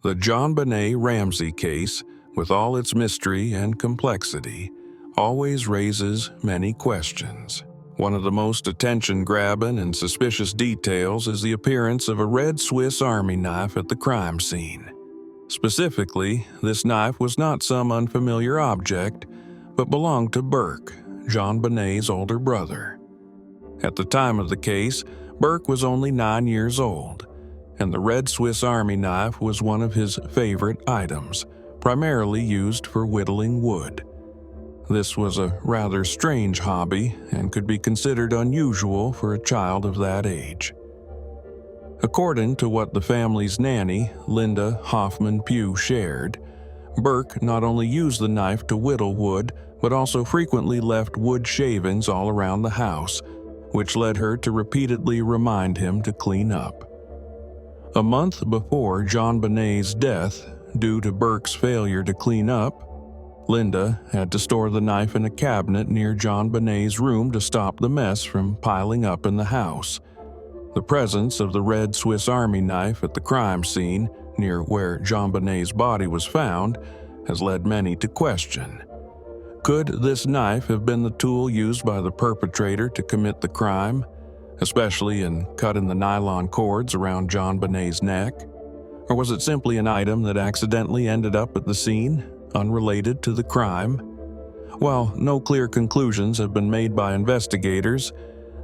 The JonBenét Ramsey case, with all its mystery and complexity, always raises many questions. One of the most attention-grabbing and suspicious details is the appearance of a red Swiss Army knife at the crime scene. Specifically, this knife was not some unfamiliar object, but belonged to Burke, JonBenét's older brother. At the time of the case, Burke was only 9 years old, and the red Swiss Army knife was one of his favorite items, primarily used for whittling wood. This was a rather strange hobby and could be considered unusual for a child of that age. According to what the family's nanny, Linda Arndt, shared, Burke not only used the knife to whittle wood, but also frequently left wood shavings all around the house, which led her to repeatedly remind him to clean up. A month before JonBenét's death, due to Burke's failure to clean up, Linda had to store the knife in a cabinet near JonBenét's room to stop the mess from piling up in the house. The presence of the red Swiss Army knife at the crime scene, near where JonBenét's body was found, has led many to question: could this knife have been the tool used by the perpetrator to commit the crime, especially in cutting the nylon cords around JonBenét's neck? Or was it simply an item that accidentally ended up at the scene, unrelated to the crime? While no clear conclusions have been made by investigators,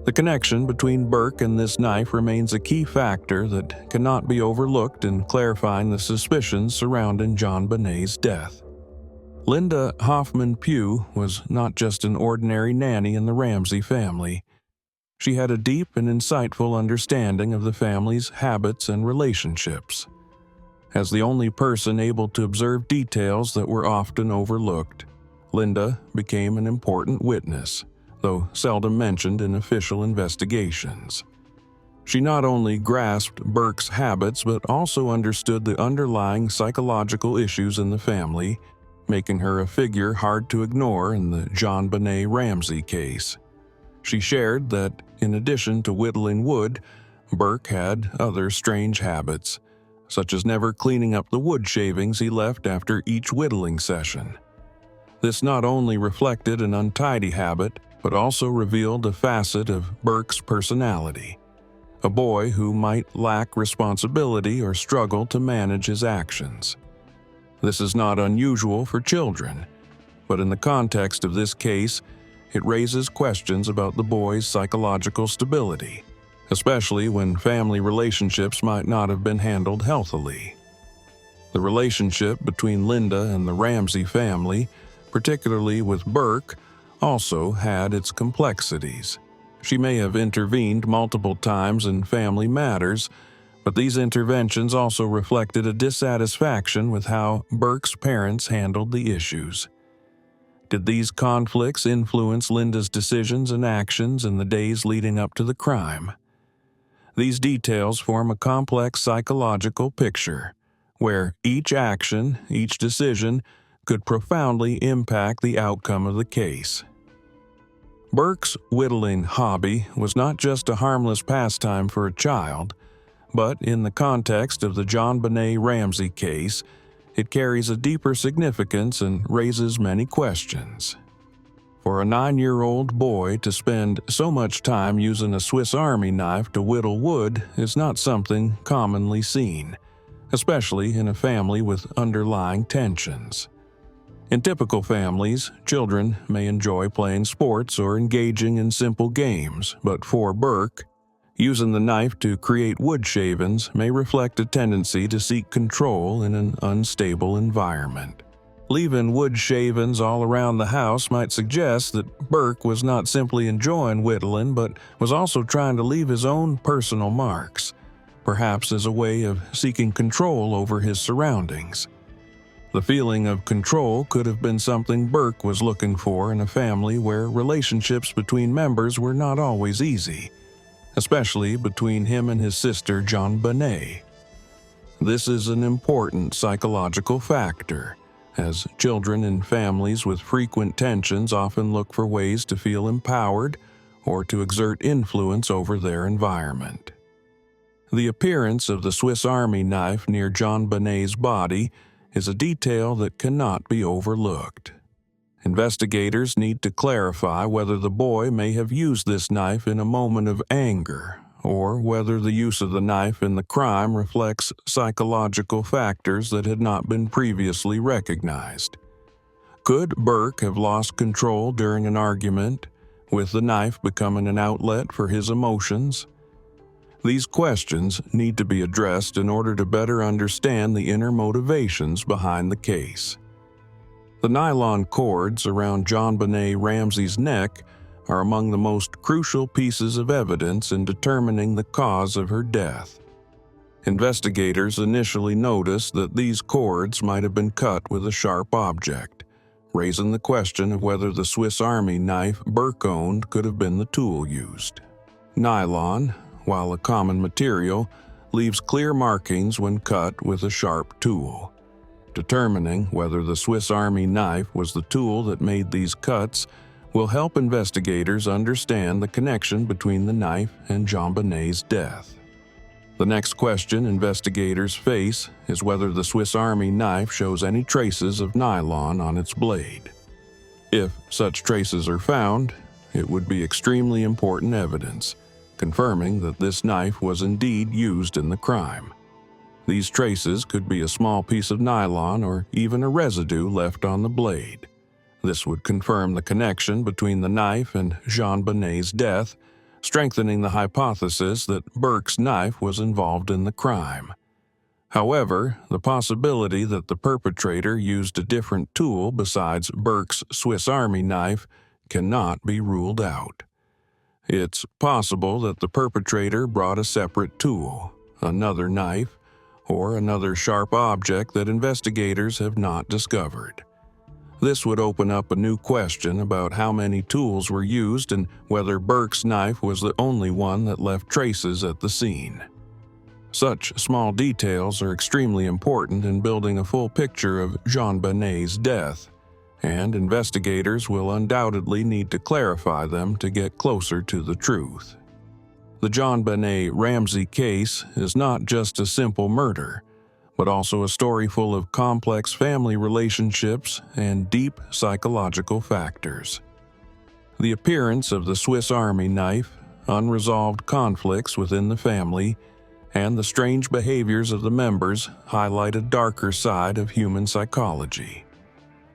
the connection between Burke and this knife remains a key factor that cannot be overlooked in clarifying the suspicions surrounding JonBenét's death. Linda Arndt was not just an ordinary nanny in the Ramsey family. She had a deep and insightful understanding of the family's habits and relationships. As the only person able to observe details that were often overlooked, Linda became an important witness, though seldom mentioned in official investigations. She not only grasped Burke's habits but also understood the underlying psychological issues in the family, making her a figure hard to ignore in the JonBenét Ramsey case. She shared that, in addition to whittling wood, Burke had other strange habits, such as never cleaning up the wood shavings he left after each whittling session. This not only reflected an untidy habit, but also revealed a facet of Burke's personality, a boy who might lack responsibility or struggle to manage his actions. This is not unusual for children, but in the context of this case, it raises questions about the boy's psychological stability, especially when family relationships might not have been handled healthily. The relationship between Linda and the Ramsey family, particularly with Burke, also had its complexities. She may have intervened multiple times in family matters, but these interventions also reflected a dissatisfaction with how Burke's parents handled the issues. Did these conflicts influence Linda's decisions and actions in the days leading up to the crime? These details form a complex psychological picture, where each action, each decision, could profoundly impact the outcome of the case. Burke's whittling hobby was not just a harmless pastime for a child, but in the context of the JonBenét Ramsey case, it carries a deeper significance and raises many questions. For a 9-year-old boy to spend so much time using a Swiss Army knife to whittle wood is not something commonly seen, especially in a family with underlying tensions. In typical families, children may enjoy playing sports or engaging in simple games, but for Burke, using the knife to create wood shavings may reflect a tendency to seek control in an unstable environment. Leaving wood shavings all around the house might suggest that Burke was not simply enjoying whittling, but was also trying to leave his own personal marks, perhaps as a way of seeking control over his surroundings. The feeling of control could have been something Burke was looking for in a family where relationships between members were not always easy, especially between him and his sister JonBenét. This is an important psychological factor, as children in families with frequent tensions often look for ways to feel empowered or to exert influence over their environment. The appearance of the Swiss Army knife near JonBenét's body is a detail that cannot be overlooked. Investigators need to clarify whether the boy may have used this knife in a moment of anger, or whether the use of the knife in the crime reflects psychological factors that had not been previously recognized. Could Burke have lost control during an argument, with the knife becoming an outlet for his emotions? These questions need to be addressed in order to better understand the inner motivations behind the case. The nylon cords around JonBenét Ramsey's neck are among the most crucial pieces of evidence in determining the cause of her death. Investigators initially noticed that these cords might have been cut with a sharp object, raising the question of whether the Swiss Army knife Burke owned could have been the tool used. Nylon, while a common material, leaves clear markings when cut with a sharp tool. Determining whether the Swiss Army knife was the tool that made these cuts will help investigators understand the connection between the knife and JonBenét's death. The next question investigators face is whether the Swiss Army knife shows any traces of nylon on its blade. If such traces are found, it would be extremely important evidence, confirming that this knife was indeed used in the crime. These traces could be a small piece of nylon or even a residue left on the blade. This would confirm the connection between the knife and JonBenét's death, strengthening the hypothesis that Burke's knife was involved in the crime. However, the possibility that the perpetrator used a different tool besides Burke's Swiss Army knife cannot be ruled out. It's possible that the perpetrator brought a separate tool, another knife, or another sharp object that investigators have not discovered. This would open up a new question about how many tools were used and whether Burke's knife was the only one that left traces at the scene. Such small details are extremely important in building a full picture of JonBenét's death, and investigators will undoubtedly need to clarify them to get closer to the truth. The JonBenét Ramsey case is not just a simple murder, but also a story full of complex family relationships and deep psychological factors. The appearance of the Swiss Army knife, unresolved conflicts within the family, and the strange behaviors of the members highlight a darker side of human psychology,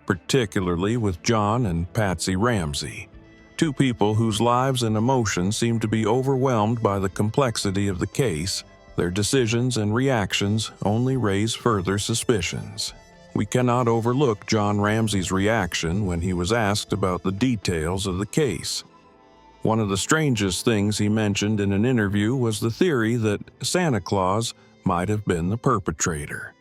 particularly with John and Patsy Ramsey, two people whose lives and emotions seem to be overwhelmed by the complexity of the case. Their decisions and reactions only raise further suspicions. We cannot overlook John Ramsey's reaction when he was asked about the details of the case. One of the strangest things he mentioned in an interview was the theory that Santa Claus might have been the perpetrator.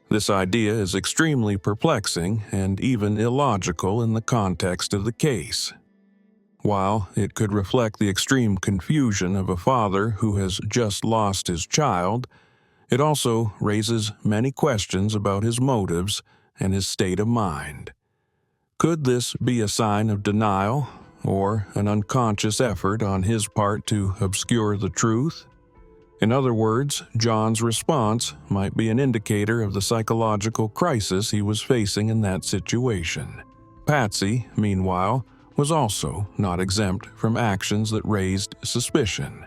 This idea is extremely perplexing and even illogical in the context of the case. While it could reflect the extreme confusion of a father who has just lost his child, it also raises many questions about his motives and his state of mind. Could this be a sign of denial or an unconscious effort on his part to obscure the truth? In other words, John's response might be an indicator of the psychological crisis he was facing in that situation. Patsy, meanwhile, was also not exempt from actions that raised suspicion.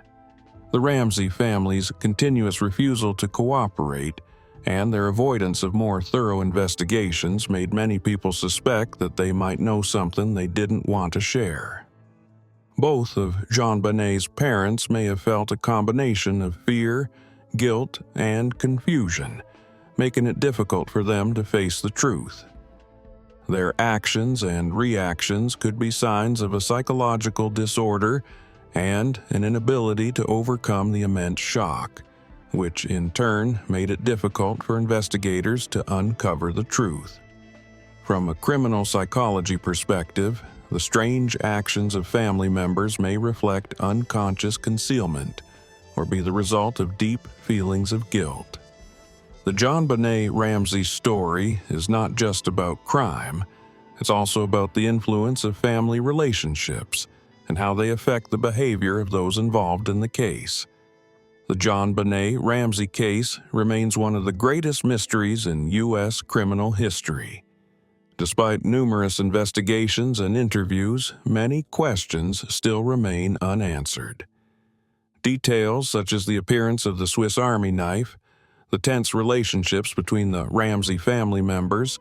The Ramsey family's continuous refusal to cooperate and their avoidance of more thorough investigations made many people suspect that they might know something they didn't want to share. Both of JonBenét's parents may have felt a combination of fear, guilt, and confusion, making it difficult for them to face the truth. Their actions and reactions could be signs of a psychological disorder and an inability to overcome the immense shock, which in turn made it difficult for investigators to uncover the truth. From a criminal psychology perspective, the strange actions of family members may reflect unconscious concealment or be the result of deep feelings of guilt. The JonBenét Ramsey story is not just about crime, it's also about the influence of family relationships and how they affect the behavior of those involved in the case. The JonBenét Ramsey case remains one of the greatest mysteries in U.S. criminal history. Despite numerous investigations and interviews, many questions still remain unanswered. Details such as the appearance of the Swiss Army knife, the tense relationships between the Ramsey family members,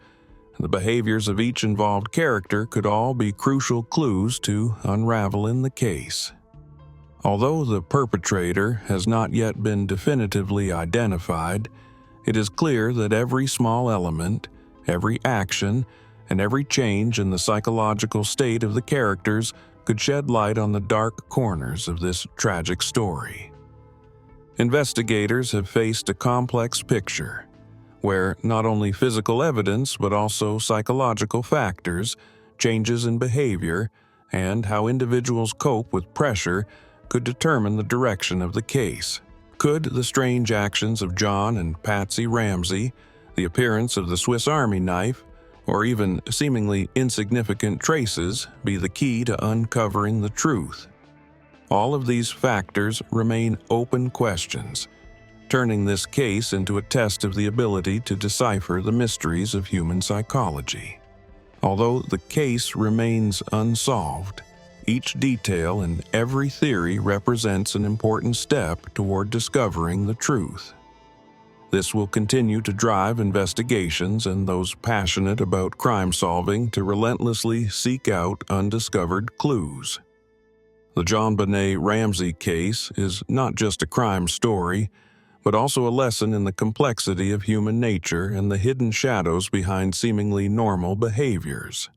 and the behaviors of each involved character could all be crucial clues to unraveling the case. Although the perpetrator has not yet been definitively identified, it is clear that every small element, every action, and every change in the psychological state of the characters could shed light on the dark corners of this tragic story. Investigators have faced a complex picture, where not only physical evidence but also psychological factors, changes in behavior, and how individuals cope with pressure could determine the direction of the case. Could the strange actions of John and Patsy Ramsey, the appearance of the Swiss Army knife, or even seemingly insignificant traces be the key to uncovering the truth? All of these factors remain open questions, turning this case into a test of the ability to decipher the mysteries of human psychology. Although the case remains unsolved, each detail and every theory represents an important step toward discovering the truth. This will continue to drive investigations and those passionate about crime solving to relentlessly seek out undiscovered clues. The JonBenét Ramsey case is not just a crime story, but also a lesson in the complexity of human nature and the hidden shadows behind seemingly normal behaviors.